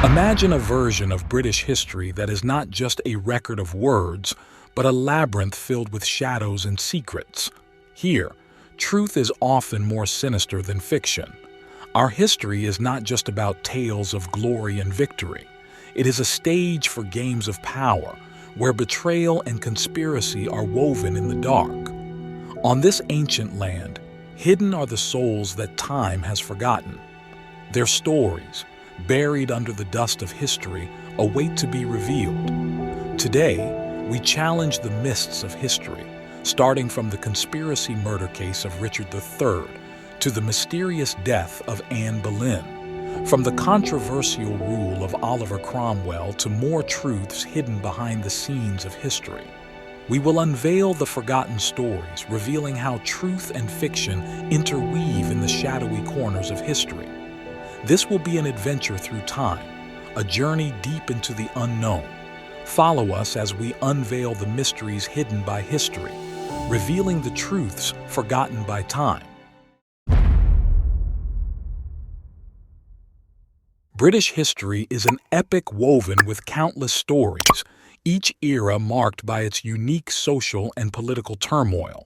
Imagine a version of British history that is not just a record of words, but a labyrinth filled with shadows and secrets. Here, truth is often more sinister than fiction. Our history is not just about tales of glory and victory. It is a stage for games of power, where betrayal and conspiracy are woven in the dark. On this ancient land, hidden are the souls that time has forgotten. Their stories, buried under the dust of history, await to be revealed. Today, we challenge the mists of history, starting from the conspiracy murder case of Richard III to the mysterious death of Anne Boleyn, from the controversial rule of Oliver Cromwell to more truths hidden behind the scenes of history. We will unveil the forgotten stories, revealing how truth and fiction interweave in the shadowy corners of history. This will be an adventure through time, a journey deep into the unknown. Follow us as we unveil the mysteries hidden by history, revealing the truths forgotten by time. British history is an epic woven with countless stories, each era marked by its unique social and political turmoil.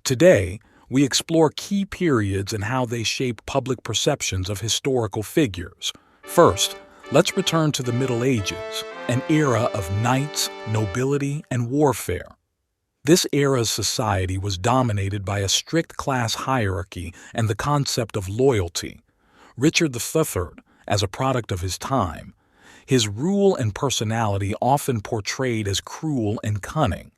Today, we explore key periods and how they shape public perceptions of historical figures. First, let's return to the Middle Ages, an era of knights, nobility, and warfare. This era's society was dominated by a strict class hierarchy and the concept of loyalty. Richard III, as a product of his time, his rule and personality often portrayed as cruel and cunning.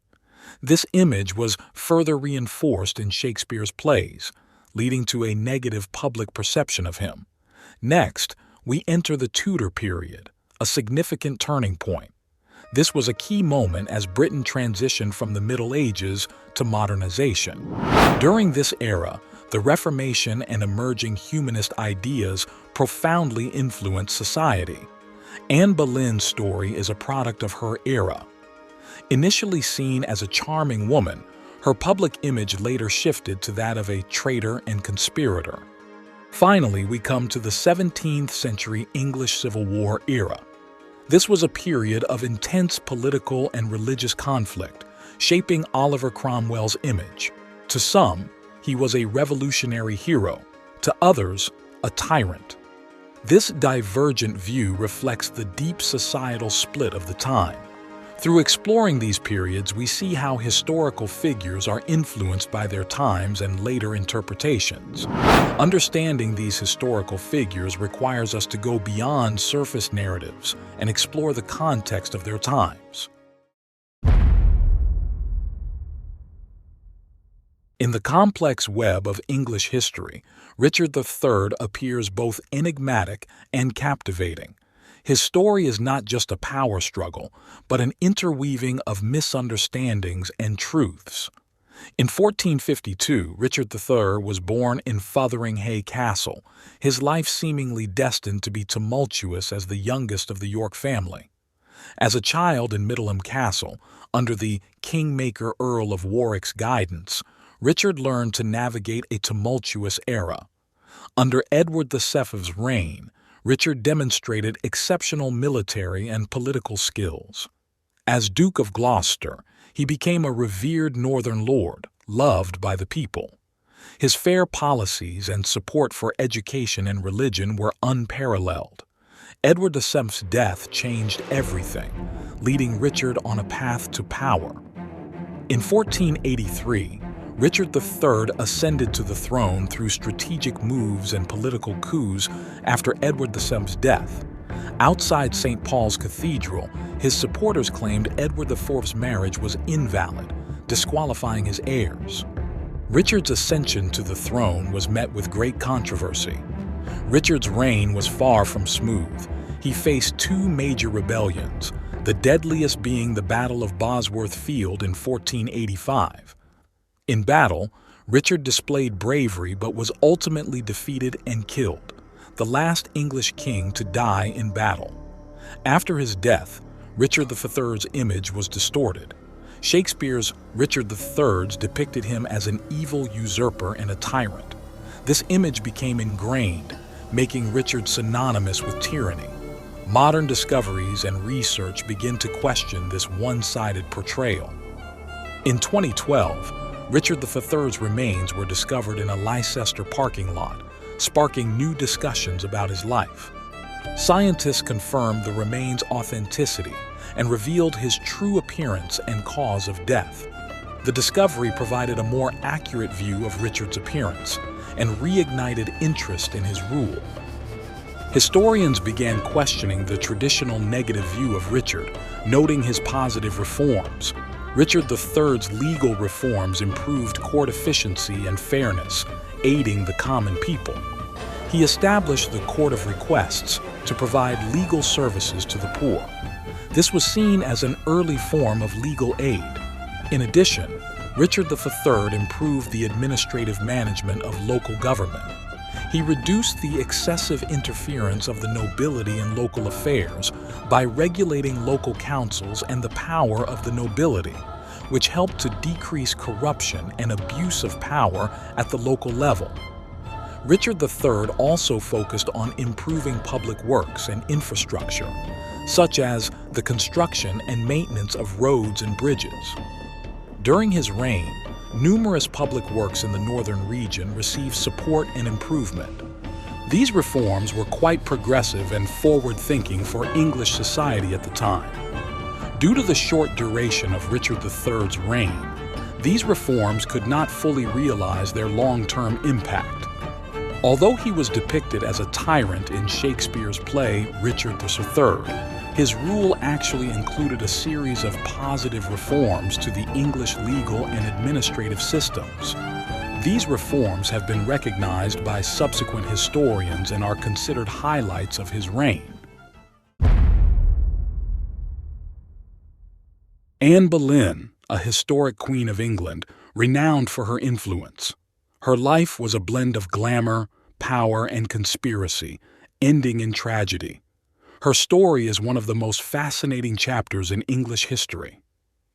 This image was further reinforced in Shakespeare's plays, leading to a negative public perception of him. Next, we enter the Tudor period, a significant turning point. This was a key moment as Britain transitioned from the Middle Ages to modernization. During this era, the Reformation and emerging humanist ideas profoundly influenced society. Anne Boleyn's story is a product of her era. Initially seen as a charming woman, her public image later shifted to that of a traitor and conspirator. Finally, we come to the 17th century English Civil War era. This was a period of intense political and religious conflict, shaping Oliver Cromwell's image. To some, he was a revolutionary hero. To others, a tyrant. This divergent view reflects the deep societal split of the time. Through exploring these periods, we see how historical figures are influenced by their times and later interpretations. Understanding these historical figures requires us to go beyond surface narratives and explore the context of their times. In the complex web of English history, Richard III appears both enigmatic and captivating. His story is not just a power struggle, but an interweaving of misunderstandings and truths. In 1452, Richard III was born in Fotheringhay Castle, his life seemingly destined to be tumultuous as the youngest of the York family. As a child in Middleham Castle, under the Kingmaker Earl of Warwick's guidance, Richard learned to navigate a tumultuous era. Under Edward VII's reign, Richard demonstrated exceptional military and political skills. As Duke of Gloucester, he became a revered northern lord, loved by the people. His fair policies and support for education and religion were unparalleled. Edward VII's death changed everything, leading Richard on a path to power. In 1483, Richard III ascended to the throne through strategic moves and political coups after Edward VII's death. Outside St. Paul's Cathedral, his supporters claimed Edward IV's marriage was invalid, disqualifying his heirs. Richard's ascension to the throne was met with great controversy. Richard's reign was far from smooth. He faced two major rebellions, the deadliest being the Battle of Bosworth Field in 1485. In battle, Richard displayed bravery but was ultimately defeated and killed, the last English king to die in battle. After his death, Richard III's image was distorted. Shakespeare's Richard III depicted him as an evil usurper and a tyrant. This image became ingrained, making Richard synonymous with tyranny. modern discoveries and research begin to question this one-sided portrayal. In 2012, Richard III's remains were discovered in a Leicester parking lot, sparking new discussions about his life. Scientists confirmed the remains' authenticity and revealed his true appearance and cause of death. The discovery provided a more accurate view of Richard's appearance and reignited interest in his rule. Historians began questioning the traditional negative view of Richard, noting his positive reforms. Richard III's legal reforms improved court efficiency and fairness, aiding the common people. He established the Court of Requests to provide legal services to the poor. This was seen as an early form of legal aid. In addition, Richard III improved the administrative management of local government. He reduced the excessive interference of the nobility in local affairs by regulating local councils and the power of the nobility, which helped to decrease corruption and abuse of power at the local level. Richard III also focused on improving public works and infrastructure, such as the construction and maintenance of roads and bridges. During his reign, numerous public works in the northern region received support and improvement. These reforms were quite progressive and forward-thinking for English society at the time. Due to the short duration of Richard III's reign, these reforms could not fully realize their long-term impact. Although he was depicted as a tyrant in Shakespeare's play Richard III, his rule actually included a series of positive reforms to the English legal and administrative systems. These reforms have been recognized by subsequent historians and are considered highlights of his reign. Anne Boleyn, a historic queen of England, renowned for her influence. Her life was a blend of glamour, power, and conspiracy, ending in tragedy. Her story is one of the most fascinating chapters in English history.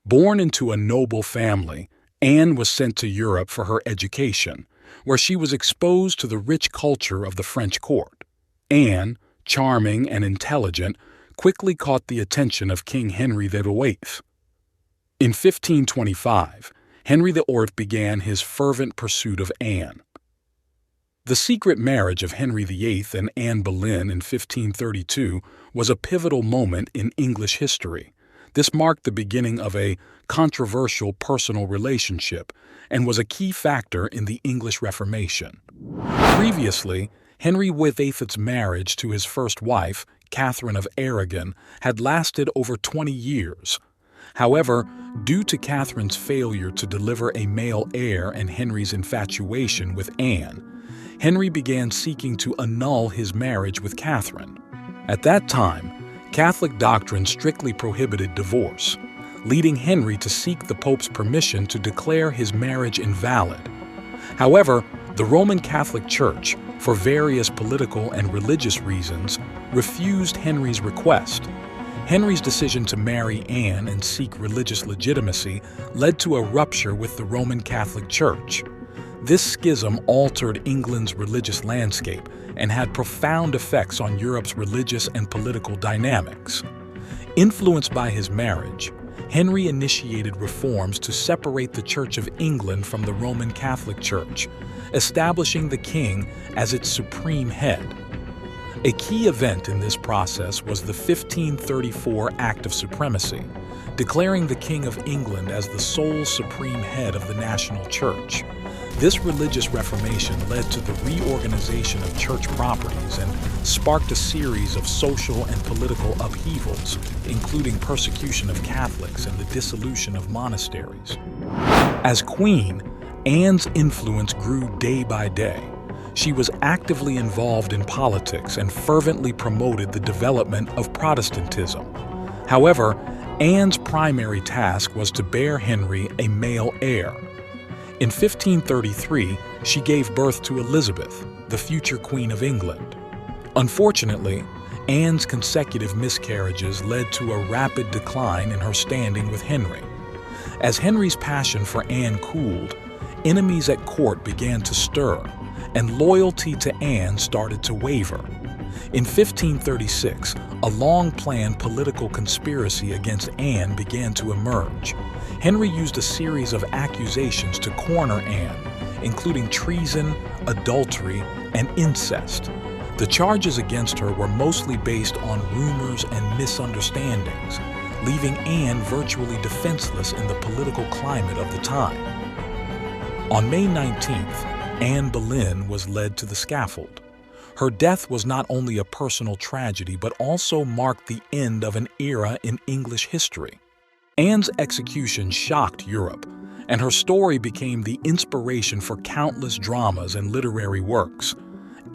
Born into a noble family, Anne was sent to Europe for her education, where she was exposed to the rich culture of the French court. Anne, charming and intelligent, quickly caught the attention of King Henry VIII. In 1525, Henry VIII began his fervent pursuit of Anne. The secret marriage of Henry VIII and Anne Boleyn in 1532 was a pivotal moment in English history. This marked the beginning of a controversial personal relationship and was a key factor in the English Reformation. Previously, Henry VIII's marriage to his first wife, Catherine of Aragon, had lasted over 20 years. However, due to Catherine's failure to deliver a male heir and Henry's infatuation with Anne, Henry began seeking to annul his marriage with Catherine. At that time, Catholic doctrine strictly prohibited divorce, leading Henry to seek the Pope's permission to declare his marriage invalid. However, the Roman Catholic Church, for various political and religious reasons, refused Henry's request. Henry's decision to marry Anne and seek religious legitimacy led to a rupture with the Roman Catholic Church. This schism altered England's religious landscape and had profound effects on Europe's religious and political dynamics. Influenced by his marriage, Henry initiated reforms to separate the Church of England from the Roman Catholic Church, establishing the king as its supreme head. A key event in this process was the 1534 Act of Supremacy, declaring the King of England as the sole supreme head of the national church. This religious reformation led to the reorganization of church properties and sparked a series of social and political upheavals, including persecution of Catholics and the dissolution of monasteries. As queen, Anne's influence grew day by day. She was actively involved in politics and fervently promoted the development of Protestantism. However, Anne's primary task was to bear Henry a male heir. In 1533, she gave birth to Elizabeth, the future Queen of England. Unfortunately, Anne's consecutive miscarriages led to a rapid decline in her standing with Henry. As Henry's passion for Anne cooled, enemies at court began to stir, and loyalty to Anne started to waver. In 1536, a long-planned political conspiracy against Anne began to emerge. Henry used a series of accusations to corner Anne, including treason, adultery, and incest. The charges against her were mostly based on rumors and misunderstandings, leaving Anne virtually defenseless in the political climate of the time. On May 19th, Anne Boleyn was led to the scaffold. Her death was not only a personal tragedy but also marked the end of an era in English history. Anne's execution shocked Europe, and her story became the inspiration for countless dramas and literary works.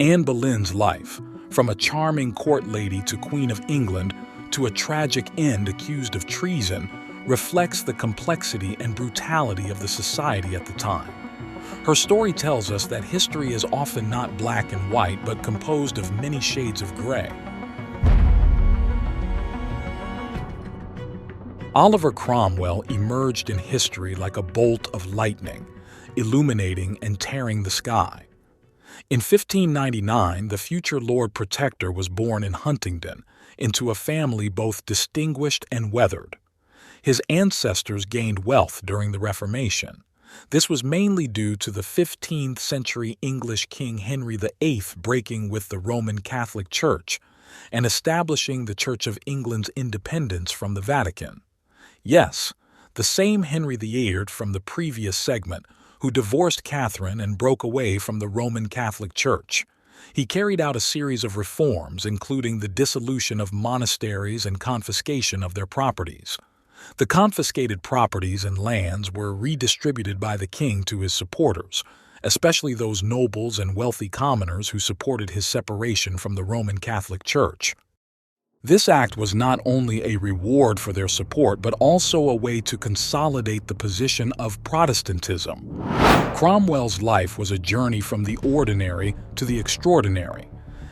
Anne Boleyn's life, from a charming court lady to Queen of England to a tragic end accused of treason, reflects the complexity and brutality of the society at the time. Her story tells us that history is often not black and white but composed of many shades of gray. Oliver Cromwell emerged in history like a bolt of lightning, illuminating and tearing the sky. In 1599, the future Lord Protector was born in Huntingdon into a family both distinguished and weathered. His ancestors gained wealth during the Reformation. This was mainly due to the 15th century English King Henry VIII breaking with the Roman Catholic Church and establishing the Church of England's independence from the Vatican. Yes, the same Henry VIII from the previous segment who divorced Catherine and broke away from the Roman Catholic Church. He carried out a series of reforms, including the dissolution of monasteries and confiscation of their properties. The confiscated properties and lands were redistributed by the king to his supporters, especially those nobles and wealthy commoners who supported his separation from the Roman Catholic Church. This act was not only a reward for their support but also a way to consolidate the position of Protestantism. Cromwell's life was a journey from the ordinary to the extraordinary.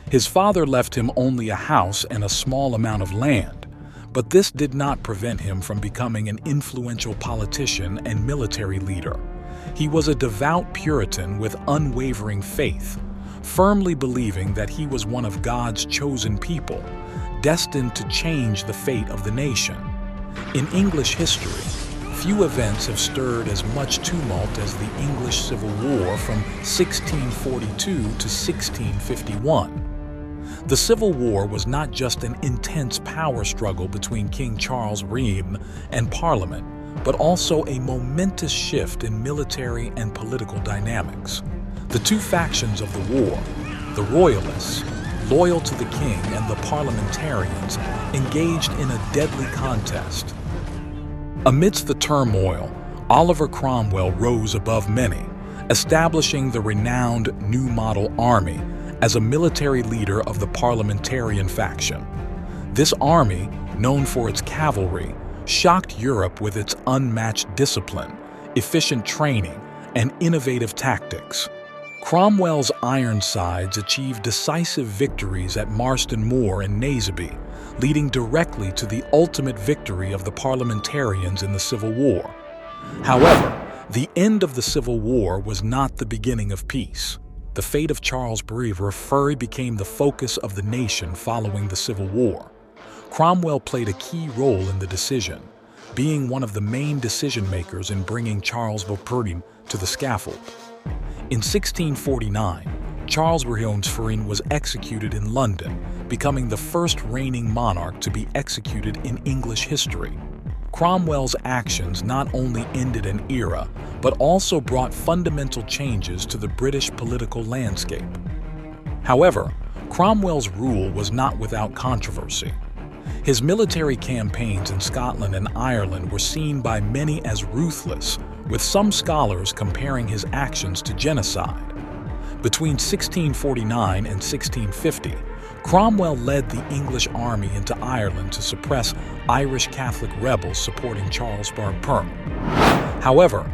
His father left him only a house and a small amount of land, but this did not prevent him from becoming an influential politician and military leader. He was a devout Puritan with unwavering faith, firmly believing that he was one of God's chosen people, destined to change the fate of the nation. In English history, few events have stirred as much tumult as the English Civil War from 1642 to 1651. The Civil War was not just an intense power struggle between King Charles Ream and Parliament, but also a momentous shift in military and political dynamics. The two factions of the war, the Royalists, loyal to the king, and the parliamentarians, engaged in a deadly contest. Amidst the turmoil, Oliver Cromwell rose above many, establishing the renowned New Model Army as a military leader of the parliamentarian faction. This army, known for its cavalry, shocked Europe with its unmatched discipline, efficient training, and innovative tactics. Cromwell's Ironsides achieved decisive victories at Marston Moor and Naseby, leading directly to the ultimate victory of the parliamentarians in the Civil War. However, the end of the Civil War was not the beginning of peace. The fate of Charles Brevet became the focus of the nation following the Civil War. Cromwell played a key role in the decision, being one of the main decision-makers in bringing Charles Brevet to the scaffold. In 1649, Charles Brevet was executed in London, becoming the first reigning monarch to be executed in English history. Cromwell's actions not only ended an era, but also brought fundamental changes to the British political landscape. However, Cromwell's rule was not without controversy. His military campaigns in Scotland and Ireland were seen by many as ruthless, with some scholars comparing his actions to genocide. Between 1649 and 1650, Cromwell led the English army into Ireland to suppress Irish Catholic rebels supporting Charles Brevet. However,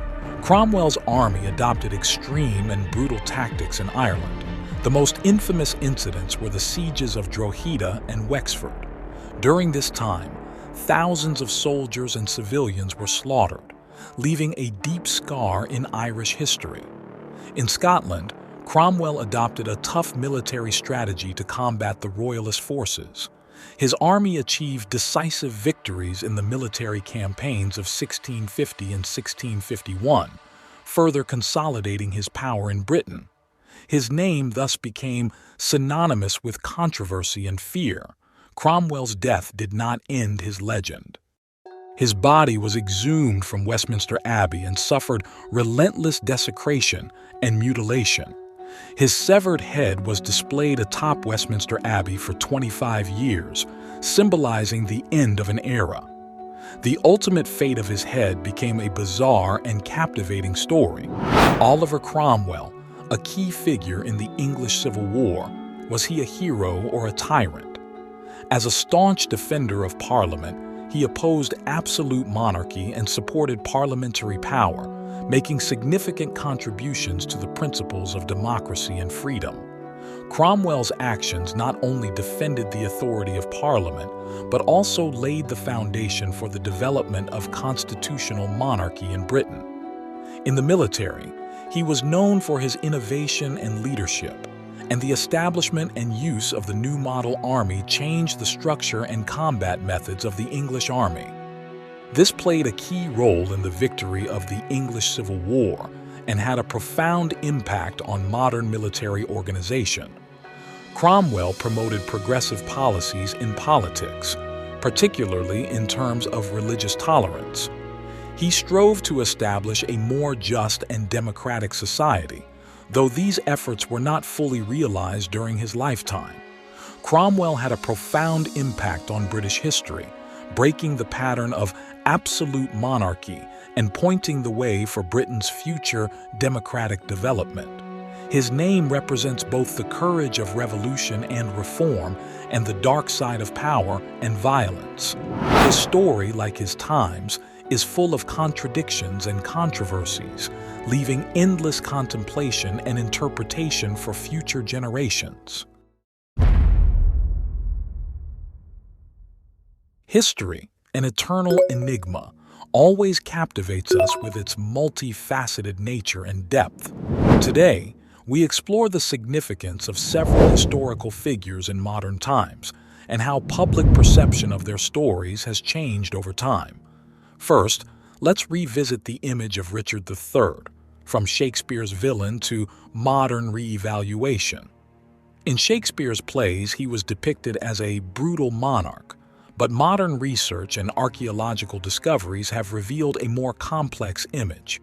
Cromwell's army adopted extreme and brutal tactics in Ireland. The most infamous incidents were the sieges of Drogheda and Wexford. During this time, thousands of soldiers and civilians were slaughtered, leaving a deep scar in Irish history. In Scotland, Cromwell adopted a tough military strategy to combat the royalist forces. His army achieved decisive victories in the military campaigns of 1650 and 1651, further consolidating his power in Britain. His name thus became synonymous with controversy and fear. Cromwell's death did not end his legend. His body was exhumed from Westminster Abbey and suffered relentless desecration and mutilation. His severed head was displayed atop Westminster Abbey for 25 years, symbolizing the end of an era. The ultimate fate of his head became a bizarre and captivating story. Oliver Cromwell, a key figure in the English Civil War, was he a hero or a tyrant? As a staunch defender of Parliament, he opposed absolute monarchy and supported parliamentary power, making significant contributions to the principles of democracy and freedom. Cromwell's actions not only defended the authority of Parliament, but also laid the foundation for the development of constitutional monarchy in Britain. In the military, he was known for his innovation and leadership, and the establishment and use of the new model army changed the structure and combat methods of the English army. This played a key role in the victory of the English Civil War and had a profound impact on modern military organization. Cromwell promoted progressive policies in politics, particularly in terms of religious tolerance. He strove to establish a more just and democratic society, though these efforts were not fully realized during his lifetime. Cromwell had a profound impact on British history, breaking the pattern of absolute monarchy and pointing the way for Britain's future democratic development. His name represents both the courage of revolution and reform and the dark side of power and violence. His story, like his times, is full of contradictions and controversies, leaving endless contemplation and interpretation for future generations. History, an eternal enigma, always captivates us with its multifaceted nature and depth. Today, we explore the significance of several historical figures in modern times and how public perception of their stories has changed over time. First, let's revisit the image of Richard III, from Shakespeare's villain to modern re-evaluation. In Shakespeare's plays, he was depicted as a brutal monarch, but modern research and archaeological discoveries have revealed a more complex image.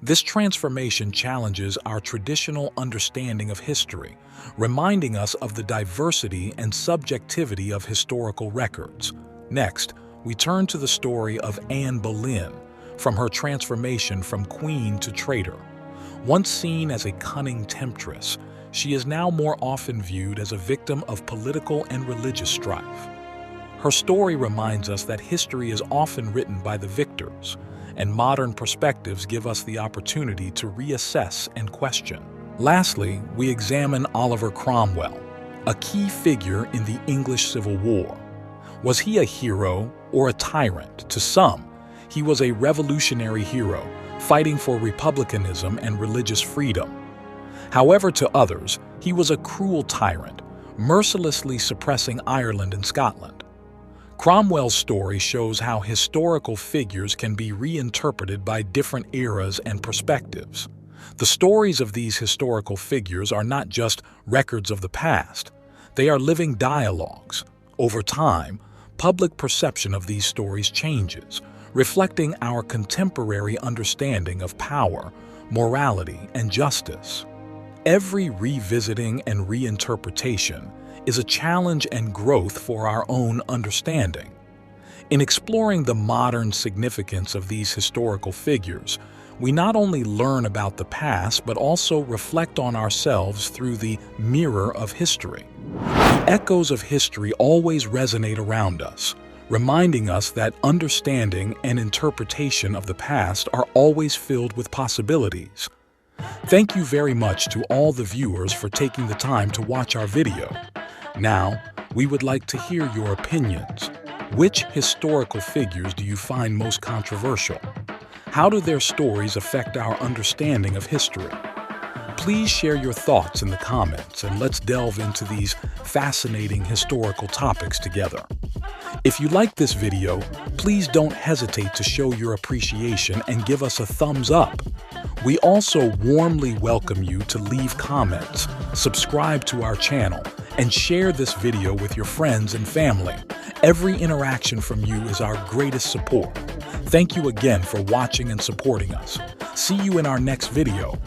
This transformation challenges our traditional understanding of history, reminding us of the diversity and subjectivity of historical records. Next, we turn to the story of Anne Boleyn, from her transformation from queen to traitor. Once seen as a cunning temptress, she is now more often viewed as a victim of political and religious strife. Her story reminds us that history is often written by the victors, and modern perspectives give us the opportunity to reassess and question. Lastly, we examine Oliver Cromwell, a key figure in the English Civil War. Was he a hero or a tyrant? To some, he was a revolutionary hero, fighting for republicanism and religious freedom. However, to others, he was a cruel tyrant, mercilessly suppressing Ireland and Scotland. Cromwell's story shows how historical figures can be reinterpreted by different eras and perspectives. The stories of these historical figures are not just records of the past, they are living dialogues. Over time, public perception of these stories changes, reflecting our contemporary understanding of power, morality, and justice. Every revisiting and reinterpretation is a challenge and growth for our own understanding. In exploring the modern significance of these historical figures, we not only learn about the past but also reflect on ourselves through the mirror of history. The echoes of history always resonate around us, reminding us that understanding and interpretation of the past are always filled with possibilities. Thank you very much to all the viewers for taking the time to watch our video. Now, we would like to hear your opinions. Which historical figures do you find most controversial? How do their stories affect our understanding of history? Please share your thoughts in the comments and let's delve into these fascinating historical topics together. If you like this video, please don't hesitate to show your appreciation and give us a thumbs up. We also warmly welcome you to leave comments, subscribe to our channel, and share this video with your friends and family. Every interaction from you is our greatest support. Thank you again for watching and supporting us. See you in our next video.